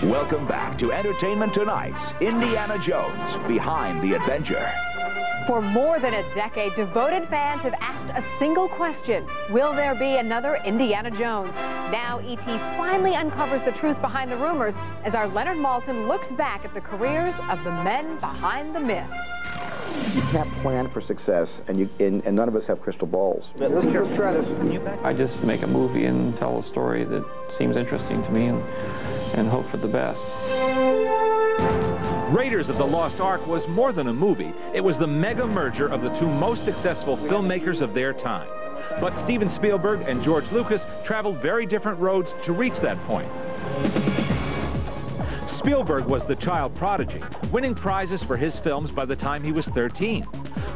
Welcome back to Entertainment Tonight's Indiana Jones Behind the Adventure. For more than a decade, devoted fans have asked a single question: will there be another Indiana Jones? Now E.T. finally uncovers the truth behind the rumors as our Leonard Maltin looks back at the careers of the men behind the myth. You can't plan for success, and none of us have crystal balls. Let's try this. I just make a movie and tell a story that seems interesting to me and hope for the best. Raiders of the Lost Ark was more than a movie. It was the mega merger of the two most successful filmmakers of their time. But Steven Spielberg and George Lucas traveled very different roads to reach that point. Spielberg was the child prodigy, winning prizes for his films by the time he was 13.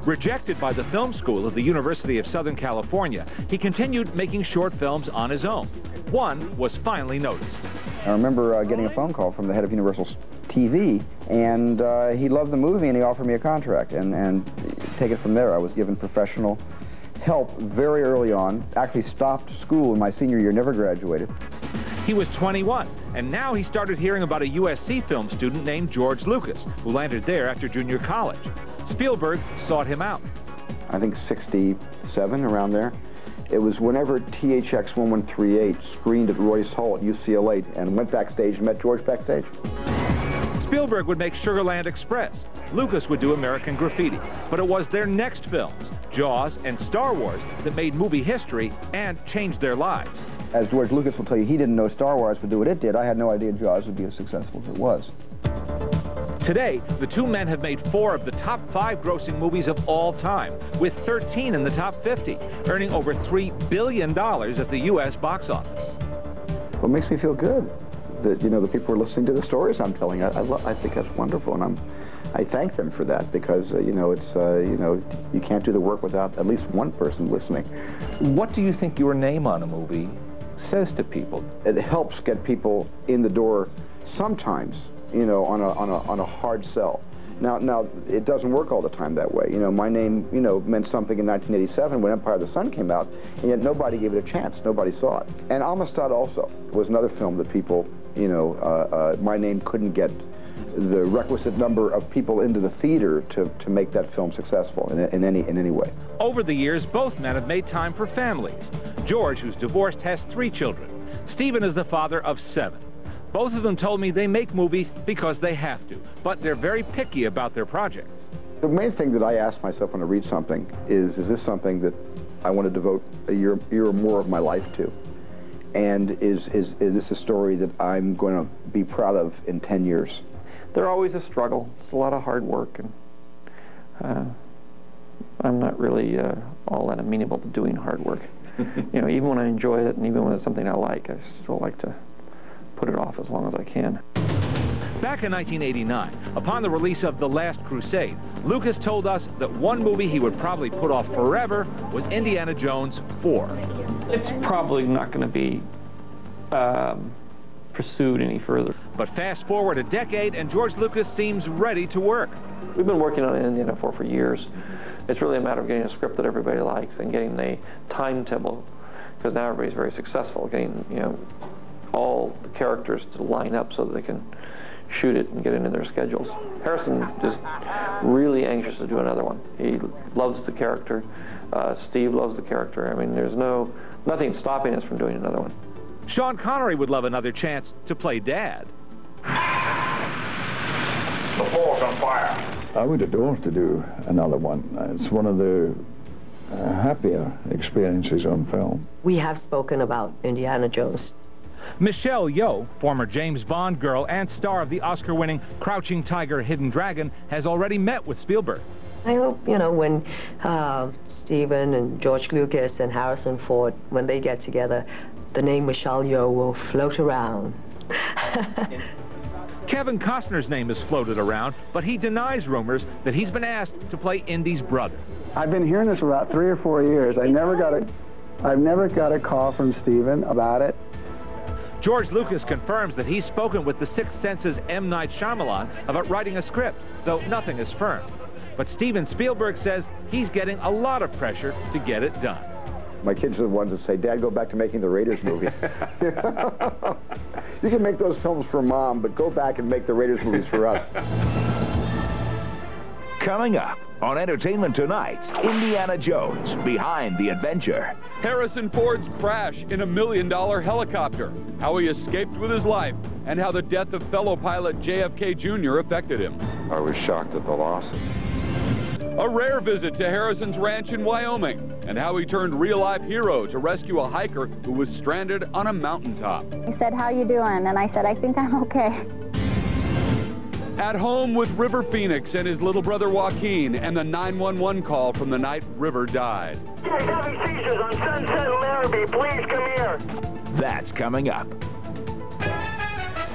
Rejected by the film school of the University of Southern California, he continued making short films on his own. One was finally noticed. I remember getting a phone call from the head of Universal TV, and he loved the movie, and he offered me a contract, and take it from there. I was given professional help very early on, actually stopped school in my senior year, never graduated. He was 21, and now he started hearing about a USC film student named George Lucas, who landed there after junior college. Spielberg sought him out. I think 67, around there. It was whenever THX 1138 screened at Royce Hall at UCLA, and went backstage and met George backstage. Spielberg would make Sugarland Express. Lucas would do American Graffiti. But it was their next films, Jaws and Star Wars, that made movie history and changed their lives. As George Lucas will tell you, he didn't know Star Wars would do what it did. I had no idea Jaws would be as successful as it was. Today, the two men have made 4 of the top 5 grossing movies of all time, with 13 in the top 50, earning over $3 billion at the U.S. box office. Well, it makes me feel good that, you know, the people are listening to the stories I'm telling. I think that's wonderful, and I thank them for that, because, you know, it's, you know, you can't do the work without at least one person listening. What do you think your name on a movie says to people? It helps get people in the door sometimes, you know, on a hard sell. Now, it doesn't work all the time that way. You know, my name, you know, meant something in 1987 when Empire of the Sun came out, and yet nobody gave it a chance. Nobody saw it. And Amistad also was another film that people, you know, my name couldn't get the requisite number of people into the theater to make that film successful in any way. Over the years, both men have made time for families. George, who's divorced, has 3 children. Steven is the father of 7. Both of them told me they make movies because they have to, but they're very picky about their projects. The main thing that I ask myself when I read something is this something that I want to devote a year or more of my life to? And is this a story that I'm going to be proud of in 10 years? They're always a struggle. It's a lot of hard work, and I'm not really all that amenable to doing hard work. You know, even when I enjoy it, and even when it's something I like, I still like to put it off as long as I can. Back in 1989, upon the release of The Last Crusade, Lucas told us that one movie he would probably put off forever was Indiana Jones 4. It's probably not going to be pursued any further. But fast forward a decade, and George Lucas seems ready to work. We've been working on Indiana 4 for years. It's really a matter of getting a script that everybody likes and getting the timetable, because now everybody's very successful, getting, you know, all the characters to line up so that they can shoot it and get it into their schedules. Harrison is really anxious to do another one. He loves the character. Steve loves the character. I mean, there's nothing stopping us from doing another one. Sean Connery would love another chance to play Dad. The floor's on fire. I would adore to do another one. It's one of the happier experiences on film. We have spoken about Indiana Jones. Michelle Yeoh, former James Bond girl and star of the Oscar-winning Crouching Tiger, Hidden Dragon, has already met with Spielberg. I hope, you know, when Steven and George Lucas and Harrison Ford, when they get together, the name Michelle Yeoh will float around. Kevin Costner's name is floated around, but he denies rumors that he's been asked to play Indy's brother. I've been hearing this for about 3 or 4 years. I've never got a call from Steven about it. George Lucas confirms that he's spoken with the Sixth Sense's M. Night Shyamalan about writing a script, though nothing is firm. But Steven Spielberg says he's getting a lot of pressure to get it done. My kids are the ones that say, Dad, go back to making the Raiders movies. You can make those films for Mom, but go back and make the Raiders movies for us. Coming up on Entertainment Tonight's Indiana Jones Behind the Adventure. Harrison Ford's crash in a $1 million helicopter, how he escaped with his life, and how the death of fellow pilot JFK Jr. affected him. I was shocked at the loss. A rare visit to Harrison's ranch in Wyoming, and how he turned real-life hero to rescue a hiker who was stranded on a mountaintop. He said, "How you doing?" And I said, "I think I'm okay." At home with River Phoenix and his little brother Joaquin, and the 911 call from the night River died. He's having seizures on Sunset and Larrabee. Please come here. That's coming up